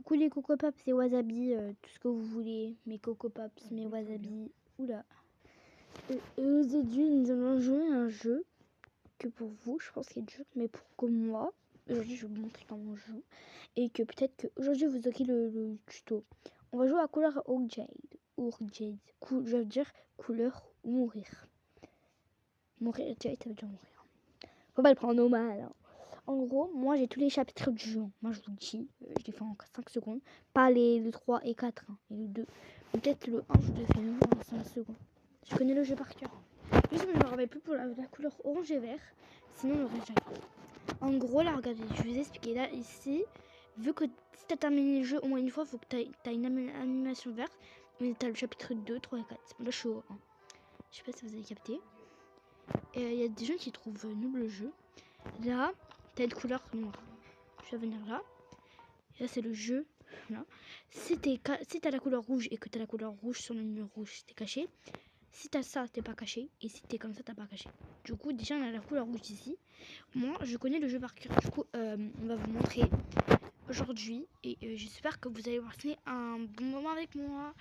Coucou les Coco Pops et Wasabi, tout ce que vous voulez. Mes Coco Pops, mes Wasabi. Oula. Aujourd'hui, nous allons jouer à un jeu que pour vous, je pense qu'il est dur, mais pour que moi, aujourd'hui, je vais vous montrer comment je joue. Et que peut-être qu'aujourd'hui, vous aurez le tuto. On va jouer à couleur Urjade. Je veux dire couleur ou mourir. Mourir, Jade, ça veut dire mourir. Faut pas le prendre au mal. Hein. En gros, moi j'ai tous les chapitres du jeu. Moi je vous le dis, je les fais en 5 secondes. Pas le 3 et 4 hein, et le 2. Peut-être le 1, je le fais même en 5 secondes. Je connais le jeu par cœur. Juste que je me rappelle plus pour la couleur orange et vert. Sinon le reste j'arrive. En gros, là, regardez, je vais vous expliquer. Là, ici, vu que si tu as terminé le jeu au moins une fois, il faut que tu aies une animation verte. Mais tu as le chapitre 2, 3 et 4. Là, je suis au 1. Je sais pas si vous avez capté. Et il y a des gens qui trouvent nul le jeu. Là, t'as une couleur noire. Je vais venir là. Et là, c'est le jeu. Là. Si t'as la couleur rouge et que t'as la couleur rouge sur le mur rouge, t'es caché. Si t'as ça, t'es pas caché. Et si t'es comme ça, t'as pas caché. Du coup, déjà, on a la couleur rouge ici. Moi, je connais le jeu par cœur. Du coup, on va vous montrer aujourd'hui. Et j'espère que vous allez passer un bon moment avec moi.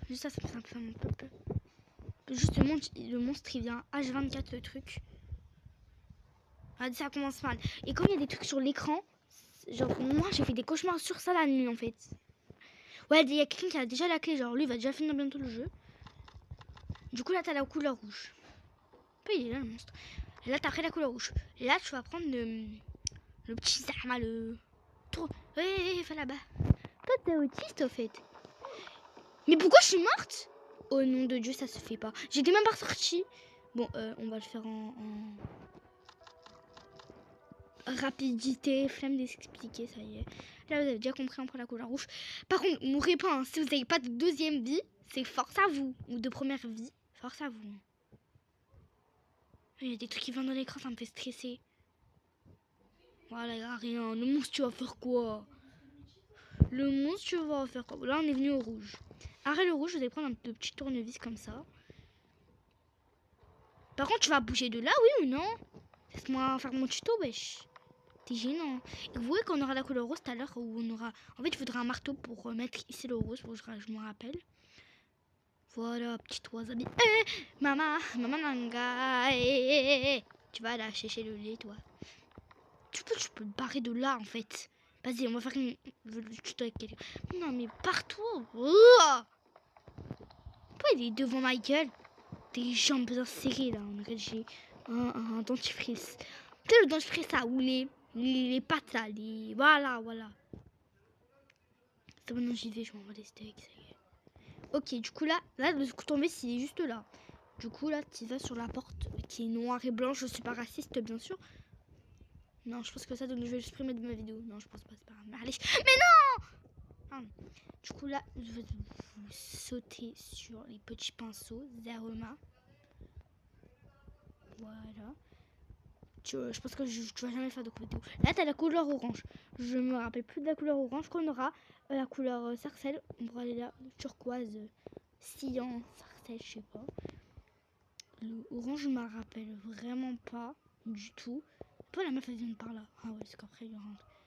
Juste ça, ça me fait un peu peur. Juste le monstre, il vient H24, le truc. Ah, ça commence mal. Et comme il y a des trucs sur l'écran, genre moi j'ai fait des cauchemars sur ça la nuit en fait. Ouais, il y a quelqu'un qui a déjà la clé, genre lui il va déjà finir bientôt le jeu. Du coup là t'as la couleur rouge. Après il est là le monstre. Et là t'as pris la couleur rouge. Et là tu vas prendre le petit Zama, le... Ouais, va là-bas. Toi t'es autiste au fait. Mais pourquoi je suis morte? Oh nom de Dieu, ça se fait pas. J'étais même pas sortie. Bon, on va le faire en... rapidité, flemme d'expliquer, ça y est. Là, vous avez déjà compris, on prend la couleur rouge. Par contre, mourrez pas, hein. Si vous n'avez pas de deuxième vie, c'est force à vous. Ou de première vie, force à vous. Il y a des trucs qui vont dans l'écran, ça me fait stresser. Voilà, il n'y a rien. Le monstre, tu vas faire quoi? Le monstre, tu vas faire quoi? Là, on est venu au rouge. Arrête le rouge, vous allez prendre un petit tournevis comme ça. Par contre, tu vas bouger de là, oui ou non? Laisse-moi faire mon tuto, wesh. C'est gênant. Et vous voyez qu'on aura la couleur rose tout à l'heure où on aura... En fait, il faudra un marteau pour mettre ici le rose, pour que je me rappelle. Voilà, petite wasabi. Maman nanga. Tu vas là chercher le lait, toi. Tu peux te barrer de là, en fait. Vas-y, on va faire le tuto avec quelqu'un. Non, mais partout. Pourquoi il est devant ma gueule? Tes jambes bien serrées, là. On dirait que j'ai un dentifrice. Tu sais, le dentifrice, ça, ou les pattes là, voilà. C'est bon, non, j'y vais, je m'envoie des steaks, ça y est. Ok, du coup là, le tournevis, il est juste là. Du coup là, tu vas sur la porte qui est noire et blanche. Je suis pas raciste, bien sûr. Non, je pense que ça, je vais supprimer de ma vidéo. Non, je pense pas, c'est pas grave. Mais allez, mais non ah. Du coup là, je vais vous sauter sur les petits pinceaux, Zeroma. Voilà. Je pense que tu vas jamais faire de vidéo. Là, tu as la couleur orange. Je me rappelle plus de la couleur orange qu'on aura. La couleur sarcelle. On pourra aller là. Turquoise, cyan, sarcelle, je sais pas. Le orange, je me rappelle vraiment pas du tout. Toi, la meuf, elle vient de par là. Ah ouais, c'est qu'après, il rentre.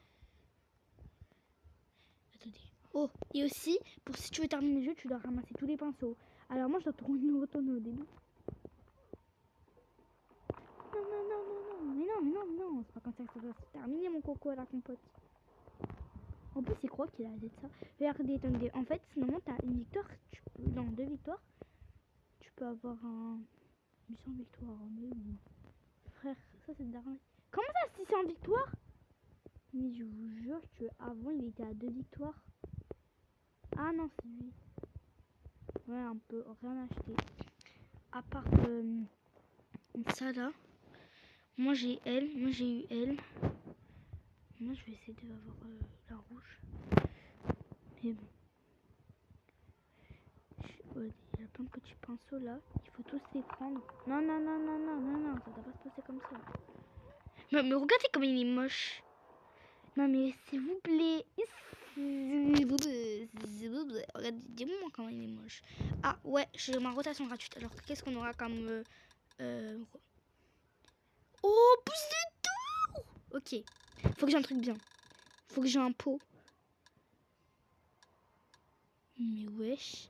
Attendez. Oh, et aussi, pour si tu veux terminer le jeu, tu dois ramasser tous les pinceaux. Alors moi, je dois retourner au début. Non, c'est pas comme ça que ça doit se terminer, mon coco à la compote. En plus, c'est quoi qu'il a dit de ça? Regardez, attendez. En fait, normalement, t'as une victoire. Dans 2 victoires, tu peux avoir un 800 victoires. Mais oui. Frère, ça c'est dernier. Comment ça, 600 victoires? Mais je vous jure que avant, il était à 2 victoires. Ah non, c'est lui. Ouais, on peut rien acheter. À part ça là. Moi j'ai elle, moi j'ai eu elle. Moi je vais essayer d'avoir la rouge. Mais bon. Il y a plein de petits pinceaux là. Il faut tous les prendre. Non, ça doit pas se passer comme ça. Non, mais regardez comme il est moche. Non, mais s'il vous plaît. Regardez, dis-moi comment il est moche. Ah ouais, j'ai ma rotation gratuite. Alors qu'est-ce qu'on aura comme... Oh, pouce de tour. Ok, faut que j'ai un truc bien. Faut que j'ai un pot. Mais wesh.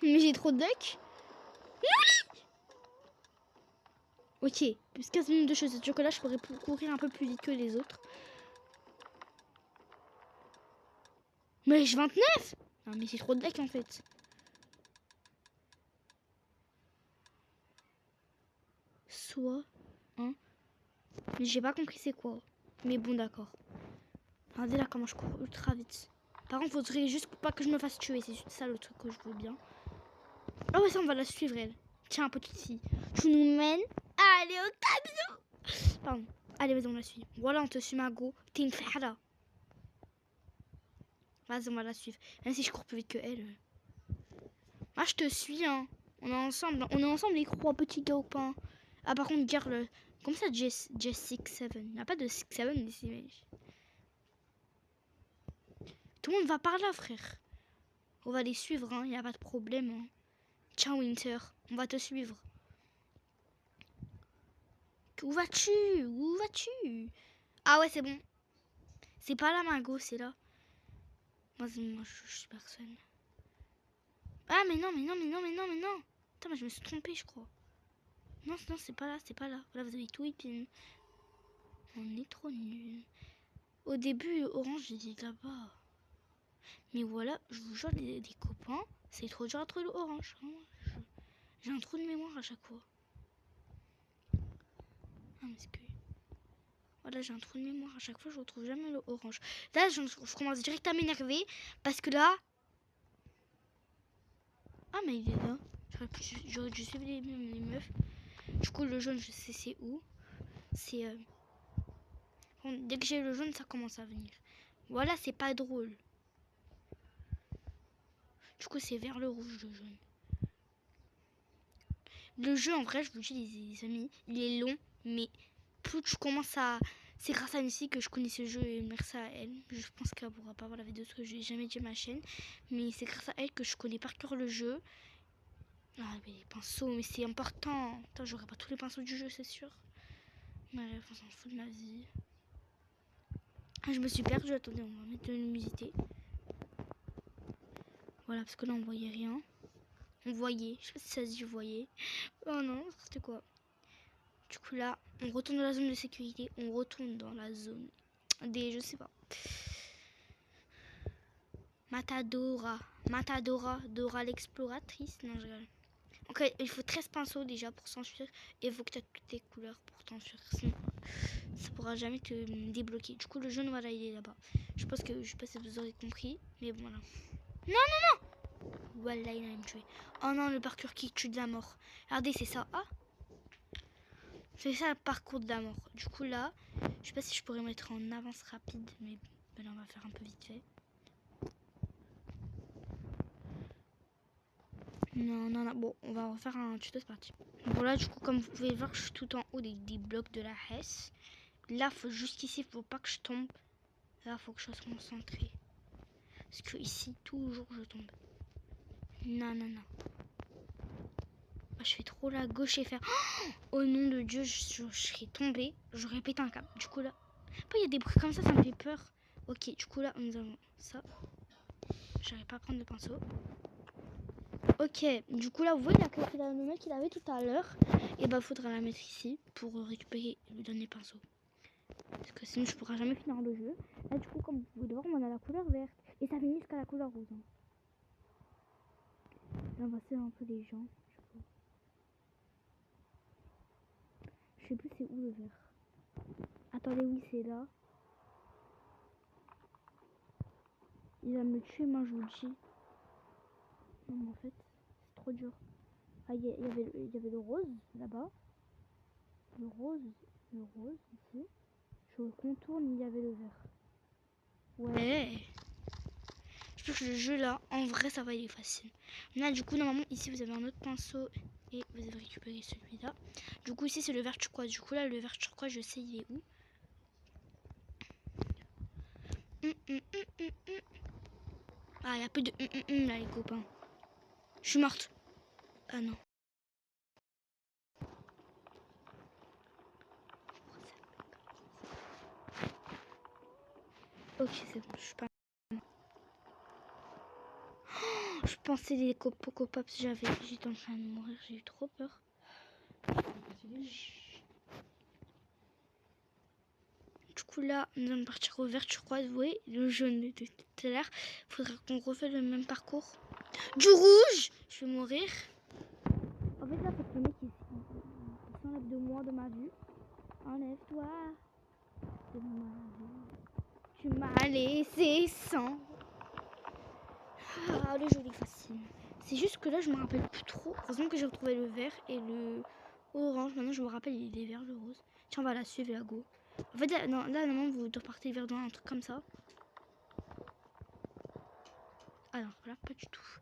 Mais j'ai trop de duck. Ok, plus 15 minutes de choses de chocolat, je pourrais courir un peu plus vite que les autres. Mais j'ai 29. Non mais j'ai trop de duck en fait. Soit, hein. Mais j'ai pas compris c'est quoi. Mais bon d'accord. Regardez là comment je cours ultra vite. Par contre, faudrait juste pas que je me fasse tuer. C'est ça le truc que je veux bien. Ah ouais, ça on va la suivre elle. Tiens, petite fille. Tu nous mènes. Allez au tableau. Pardon. Allez, vas-y, on la suit. Voilà, on te suit, Margot. T'es une frère. Vas-y, on va la suivre. Même si je cours plus vite que elle. Ah, je te suis, hein. On est ensemble. On est ensemble, les trois petits copains. Ah, par contre, girl. Comme ça, Jess 6-7. Il n'y a pas de 6-7 ici, mais... Tout le monde va par là, frère. On va les suivre, hein. Il n'y a pas de problème. Hein. Ciao, Winter. On va te suivre. Où vas-tu? Où vas-tu? Ah ouais, c'est bon. C'est pas là, Margot, c'est là. Moi, je suis personne. Ah, mais non, mais non, mais non, mais non, mais non. Attends, mais je me suis trompée, je crois. Non, non, c'est pas là, c'est pas là. Voilà, vous avez tout épine. On est trop nuls. Au début, Orange, il était là-bas. Mais voilà, je vous jure, des copains, c'est trop dur à trouver l'Orange. Hein. J'ai un trou de mémoire à chaque fois. Ah, mais c'est que... Voilà, j'ai un trou de mémoire à chaque fois, je retrouve jamais l'Orange. Là, je commence direct à m'énerver parce que là... Ah, mais il est là. J'aurais dû suivre les meufs. Du coup, le jaune, je sais c'est où. C'est... Bon, dès que j'ai le jaune, ça commence à venir. Voilà, c'est pas drôle. Du coup, c'est vers le rouge, le jaune. Le jeu, en vrai, je vous dis, les amis, il est long, mais plus je commence à... C'est grâce à Missy que je connais ce jeu et merci à elle. Je pense qu'elle pourra pas voir la vidéo parce que je n'ai jamais dit à ma chaîne. Mais c'est grâce à elle que je connais par cœur le jeu. Ah, mais les pinceaux, mais c'est important. Attends, j'aurai pas tous les pinceaux du jeu, c'est sûr. Mais on s'en fout de ma vie. Ah, je me suis perdue. Attendez, on va mettre de l'humidité. Voilà, parce que là, on voyait rien. On voyait. Je sais pas si ça se dit voyait. Oh non, c'était quoi? Du coup là, on retourne dans la zone de sécurité. On retourne dans la zone des... Je sais pas. Matadora. Matadora. Dora l'exploratrice. Non, je rigole. Ok, il faut 13 pinceaux déjà pour s'enfuir. Et il faut que tu aies toutes les couleurs pour t'enfuir. Sinon, ça pourra jamais te débloquer. Du coup, le jaune, voilà, il est là-bas. Je pense que... Je sais pas si vous aurez compris. Mais bon, voilà. Non, non, non. Voilà, il a me tué. Oh non, le parcours qui tue de la mort. Regardez, c'est ça. Ah, c'est ça le parcours de la mort. Du coup là, je sais pas si je pourrais mettre en avance rapide, mais ben là on va faire un peu vite fait. Non, non, non. Bon, on va refaire un tuto, c'est parti. Bon là, du coup, comme vous pouvez voir, je suis tout en haut des blocs de la Hesse. Là, faut juste ici, faut pas que je tombe. Là, faut que je sois concentré. Parce que ici, toujours je tombe. Non, non, non. Je fais trop la gauche et faire... Oh, au nom de Dieu, je serais tombée. J'aurais pété un câble. Du coup là... Il y a des bruits comme ça me fait peur. Ok, du coup là, nous avons ça. J'arrive pas à prendre le pinceau. Ok, du coup là, vous voyez la mec qu'il avait tout à l'heure. Et bah, faudra la mettre ici pour récupérer le dernier pinceau. Parce que sinon, je pourrai jamais finir le jeu. Là, du coup, comme vous pouvez voir, on a la couleur verte. Et ça finit jusqu'à la couleur rose. Hein. Là, on va faire un peu les gens. Je sais plus c'est où le vert. Attendez, oui, c'est là. Il va me tuer, moi, je vous le dis. Non, mais en fait, c'est trop dur. Ah, il y avait le rose, là-bas. Le rose, ici. Je contourne, il y avait le vert. Ouais. Je pense que le jeu, là, en vrai, ça va, il est facile. Là, du coup, normalement, ici, vous avez un autre pinceau. Et vous avez récupéré celui-là. Du coup, ici, c'est le vert turquoise. Du coup, là, le vert turquoise, je sais, il est où. Ah, il n'y a plus de là, les copains. Je suis morte. Ah non. Ok, c'est bon, je suis pas... Oh, je pensais les Coco Pops, j'étais en train de mourir, j'ai eu trop peur. Du coup là, on va partir au vert turquoise, vous voyez, le jaune de tout à l'heure. Faudra qu'on refait le même parcours. Du rouge, je vais mourir. En fait là, faut que le mec il s'enlève de moi, de ma vue. Enlève-toi de ma vue. Tu m'as laissé sans. Ah, le joli fascine. C'est juste que là, je me rappelle plus trop. Heureusement que j'ai retrouvé le vert et le orange. Maintenant, je me rappelle, il est vert, le rose. Tiens, on va la suivre, la go. En fait, là, normalement, vous repartez vers dans un truc comme ça. Alors, là, pas du tout.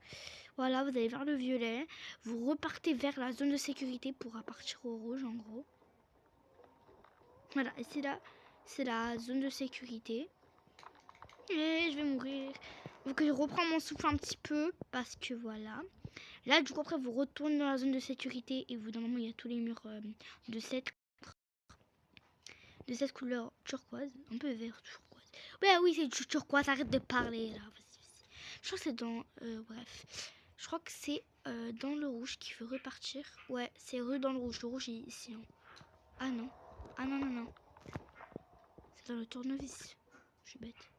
Voilà, vous allez vers le violet. Vous repartez vers la zone de sécurité pour repartir au rouge, en gros. Voilà, et c'est la zone de sécurité. Et je vais mourir. Donc, je reprends mon souffle un petit peu parce que voilà. Là, du coup, après, vous retournez dans la zone de sécurité et vous, normalement, il y a tous les murs de cette couleur turquoise. Un peu vert turquoise. Ouais, oui, c'est turquoise. Arrête de parler, là. Vas-y. Je crois que c'est dans... bref. Je crois que c'est dans le rouge qui veut repartir. Ouais, c'est dans le rouge. Le rouge est ici. Hein. Ah non. Ah non, non, non. C'est dans le tournevis. Je suis bête.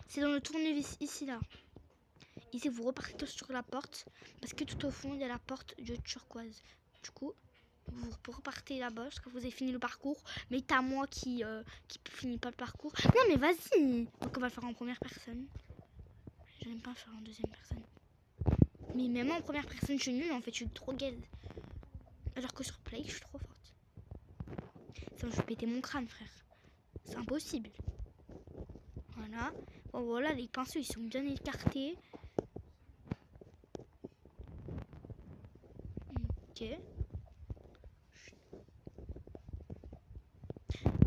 C'est dans le tournevis, ici, là. Ici, vous repartez sur la porte. Parce que tout au fond, il y a la porte de turquoise. Du coup, vous repartez là-bas parce que vous avez fini le parcours. Mais t'as moi qui finit pas le parcours. Non, mais vas-y. Donc, on va le faire en première personne. J'aime pas faire en deuxième personne. Mais même en première personne, je suis nulle. En fait, je suis trop gaze. Alors que sur Play, je suis trop forte. Ça, je vais péter mon crâne, frère. C'est impossible. Voilà. Bon, voilà, les pinceaux, ils sont bien écartés. Ok.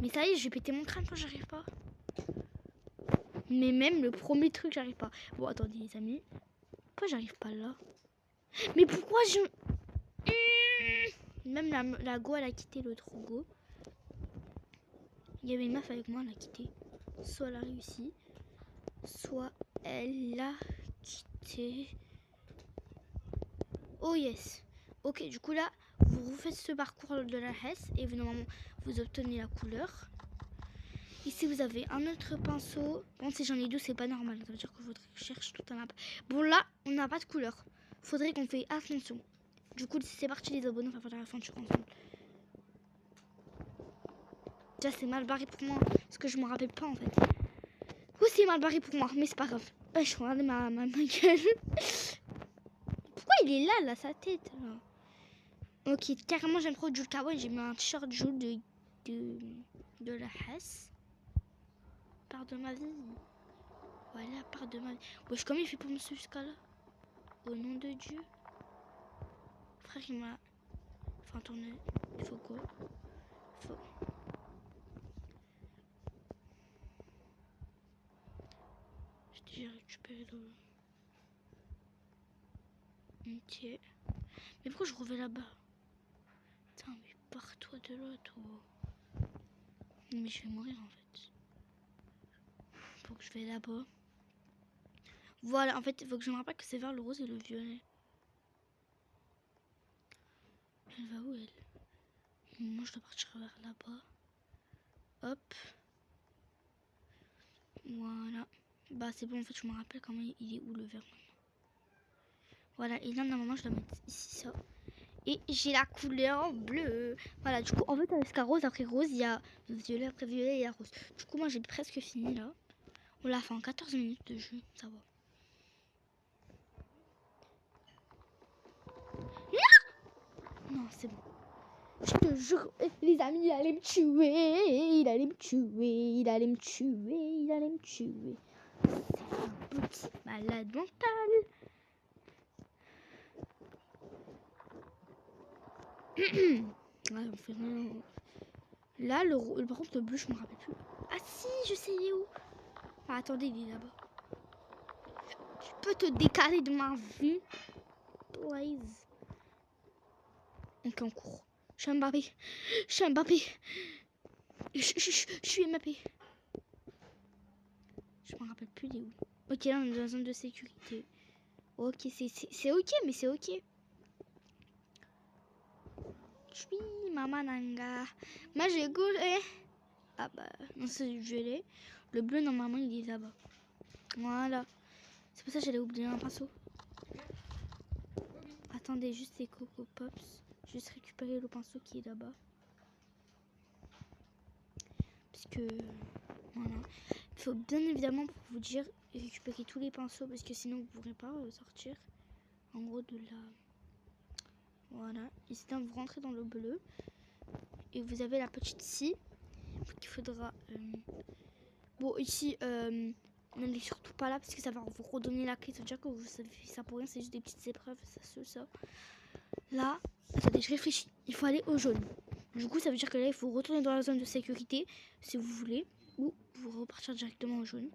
Mais ça y est, je vais péter mon crâne quand j'arrive pas. Mais même le premier truc, j'arrive pas. Bon, attendez, les amis. Pourquoi j'arrive pas là? Mais pourquoi je... Même la go, elle a quitté l'autre go. Il y avait une meuf avec moi, elle a quitté. Soit elle a réussi, soit elle a quitté. Oh yes. Ok, du coup là, vous refaites ce parcours de la Hesse et vous, normalement, vous obtenez la couleur. Ici, vous avez un autre pinceau. Bon, si j'en ai deux, c'est pas normal. Ça veut dire qu'il faudrait que je cherche tout un map. Bon, là, on n'a pas de couleur. Faudrait qu'on fait attention. Du coup, c'est parti les abonnés, on va faire l'aventure ensemble. Déjà, c'est mal barré pour moi. Parce que je me rappelle pas, en fait. Ou c'est mal barré pour moi, mais c'est pas grave. Je regarde ma gueule. Pourquoi il est là, sa tête là. Ok, carrément, j'aime trop Jules Cowboy. J'ai mis un t-shirt Jules de la Hesse. Part de ma vie. Voilà, part de ma vie. Wesh, comment il fait pour me suivre jusqu'à là? Au nom de Dieu. Frère, il m'a... Enfin, tourner. Il faut quoi? Faut... J'ai déjà récupéré le... Ok. Mais pourquoi je reviens là-bas? Putain, mais pars-toi de là, toi. Mais je vais mourir, en fait. Faut que je vais là-bas. Voilà, en fait, il faut que je me rappelle que c'est vers le rose et le violet. Elle va où, elle? Moi, je dois partir vers là-bas. Hop. Voilà. Bah, c'est bon, en fait, je me rappelle comment il est où, le vert, maintenant. Voilà, et là, normalement, je dois mettre ici, ça. Et j'ai la couleur bleue. Voilà, du coup, en fait, avec rose, après rose, il y a violet, après violet, il y a rose. Du coup, moi, j'ai presque fini, là. On l'a fait en 14 minutes de jeu, ça va. Non, c'est bon. Je te jure, les amis, il allait me tuer. Il allait me tuer. Il allait me tuer. Il allait me tuer. C'est un petit malade mental. Ouais, on fait rien. Là, par contre, le bleu, je me rappelle plus. Ah si, je sais, il est où? Ah, attendez, il est là-bas. Tu peux te décaler de ma vue, please. Ok, on court. Je suis Mbappé. Je suis Mbappé. Je suis Mbappé. Je me rappelle plus des où. Ok, là on est dans la zone de sécurité. Ok, c'est ok, mais c'est ok. Chui, maman nanga. Moi j'ai goûté. Ah bah, non, c'est du violet. Le bleu, normalement, il est là-bas. Voilà. C'est pour ça que j'allais oublier un pinceau. Attendez, juste les Coco Pops. Juste récupérer le pinceau qui est là-bas. Parce que... Voilà. Il faut bien évidemment, pour vous dire, récupérer tous les pinceaux. Parce que sinon, vous ne pourrez pas sortir. En gros, de là. Voilà. Et c'est vous rentrez dans le bleu. Et vous avez la petite scie. Qu'il faudra... Bon, ici... n'allez surtout pas là parce que ça va vous redonner la clé. Ça veut dire que vous savez ça pour rien, c'est juste des petites épreuves. Ça. Là, attendez, je réfléchis. Il faut aller au jaune. Du coup, ça veut dire que là, il faut retourner dans la zone de sécurité si vous voulez. Ou vous repartir directement au jaune.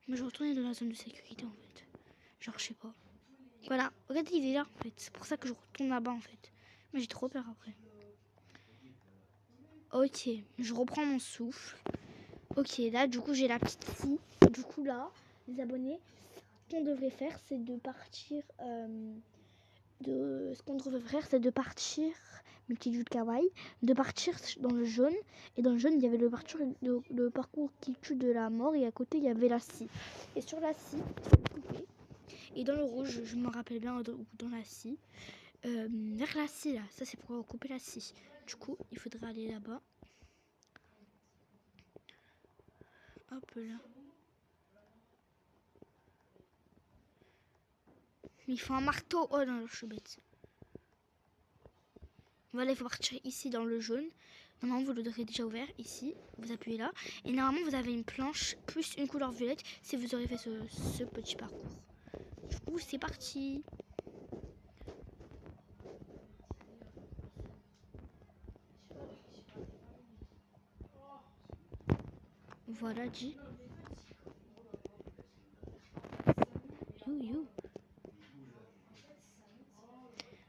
Mais je retourne dans la zone de sécurité en fait. Genre, je sais pas. Voilà, regardez, il est là en fait. C'est pour ça que je retourne là-bas en fait. Mais j'ai trop peur après. Ok, je reprends mon souffle. Ok, là, du coup, j'ai la petite scie. Du coup, là, les abonnés, ce qu'on devrait faire, c'est de partir... mes petits joues de kawaii, de partir dans le jaune. Et dans le jaune, il y avait le parcours qui tue de la mort. Et à côté, il y avait la scie. Et sur la scie, il faut le couper. Et dans le rouge, je me rappelle bien, dans la scie. Vers la scie, là. Ça, c'est pour couper la scie. Du coup, il faudra aller là-bas. Hop là. Il faut un marteau. Oh non, je suis bête. Voilà, il faut partir ici dans le jaune. Normalement, vous l'aurez déjà ouvert ici. Vous appuyez là. Et normalement, vous avez une planche plus une couleur violette si vous aurez fait ce petit parcours. Du coup, c'est parti. Voilà, dit. You.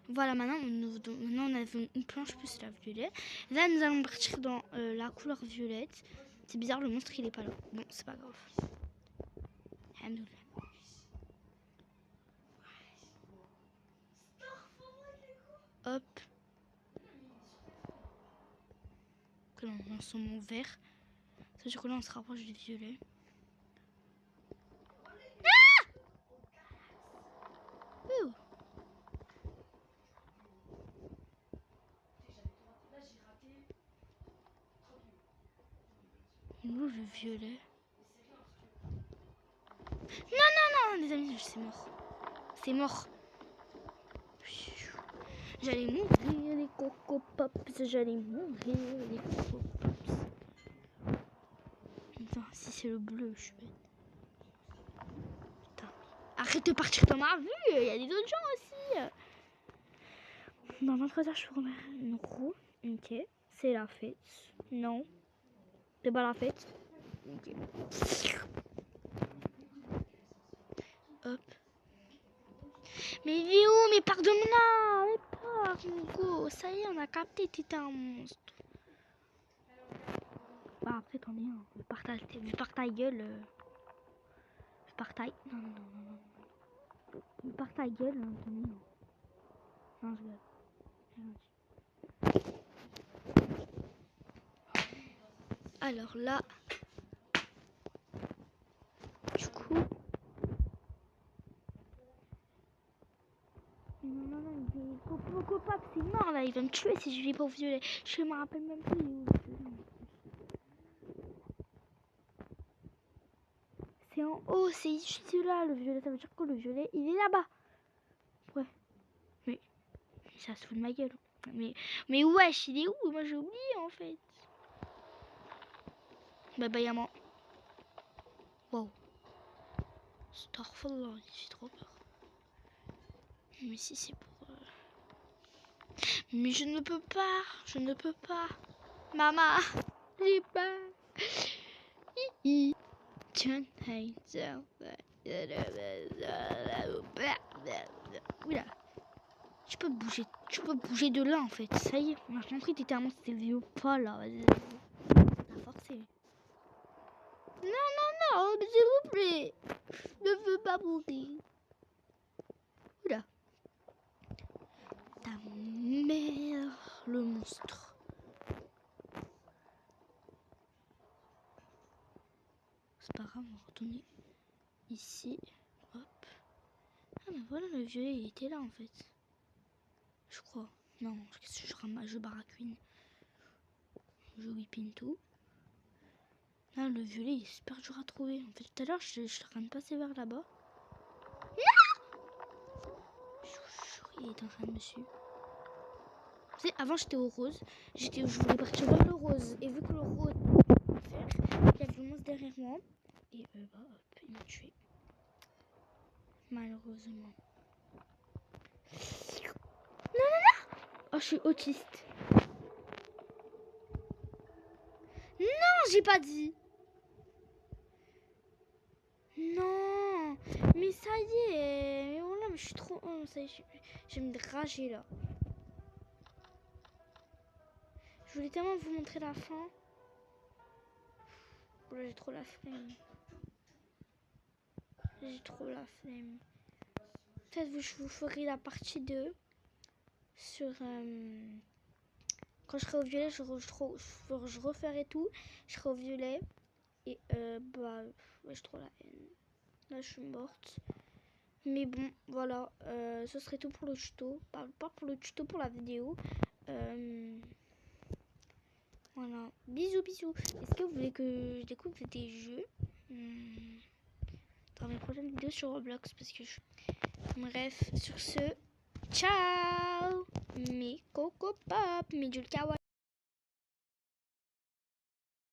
Voilà, maintenant on a une planche plus la violette. Là, nous allons partir dans la couleur violette. C'est bizarre, le monstre, il est pas là. Bon, c'est pas grave. Hop. Que là, on lance mon vert. Ça veut dire que là, on se rapproche du violet. Où le violet? Non, les amis, c'est mort. C'est mort. J'allais mourir les Coco Pops. J'allais mourir les Coco Pops. Putain, si c'est le bleu, je suis bête. Putain. Arrête de partir dans ma vue. Il y a des autres gens aussi. Dans 23 heures, je peux remettre une roue. Ok. C'est la fête. Non. C'est pas la fête. Ok. Hop. Mais il est où? Mais pardonne-moi. Mais pars, Hugo. Ça y est, on a capté, t'étais un monstre. Bah après, t'en es un. Vu par ta gueule. Vu par ta... Non. Vu par ta gueule, t'en es un. Non, je gueule. Alors là... Du coup... Non, Coco Pop, c'est mort là, il va me tuer si je vais pas au violet. Je me rappelle même plus où. C'est en haut, c'est juste là le violet, ça veut dire que le violet il est là-bas. Ouais. Mais ça se fout de ma gueule. Mais wesh, il est où? Moi j'ai oublié en fait. Bah y'a wow. Starfall, j'ai trop peur. Mais si c'est pour... Mais je ne peux pas. Maman, j'ai peur. Oula. Tu peux bouger de là en fait. Ça y est, on a compris, t'étais un monstre, c'était vieux pas là. T'as forcé. Non, c'est vous plaît. Je ne veux pas mourir. Oula. Ta mère, le monstre. C'est pas grave, on va retourner ici. Hop. Ah mais voilà, le violet il était là en fait. Je crois. Non, qu'est-ce que je ramasse? Je baracune. Je whippine tout. Là, le violet il est super dur à trouver. En fait, tout à l'heure, je suis en train de passer vers là-bas. Non! Je vous jure, il est en train de me suivre. Vous savez, avant j'étais au rose. Je voulais partir vers le rose. Et vu que le rose il y avait le monstre derrière moi. Et bah hop, il m'a tué. Malheureusement. Non, non, non! Oh, je suis autiste. Non, j'ai pas dit. Non, mais ça y est. Mais voilà, mais je suis trop... Oh, ça y est, je vais me rager là. Je voulais tellement vous montrer la fin. Oh là, j'ai trop la flemme. J'ai trop la flemme. Peut-être je vous ferai la partie 2 sur... quand je serai au violet, je referai tout. Je serai au violet. Et bah, ouais, j'ai trop la haine. Là, je suis morte. Mais bon, voilà. Ce serait tout pour le tuto. Pas pour le tuto, pour la vidéo. Voilà. Bisous, bisous. Est-ce que vous voulez que je découvre des jeux dans mes prochaines vidéos sur Roblox? Parce que bref, sur ce, ciao mes Coco Pop, mes Jules Kawaii.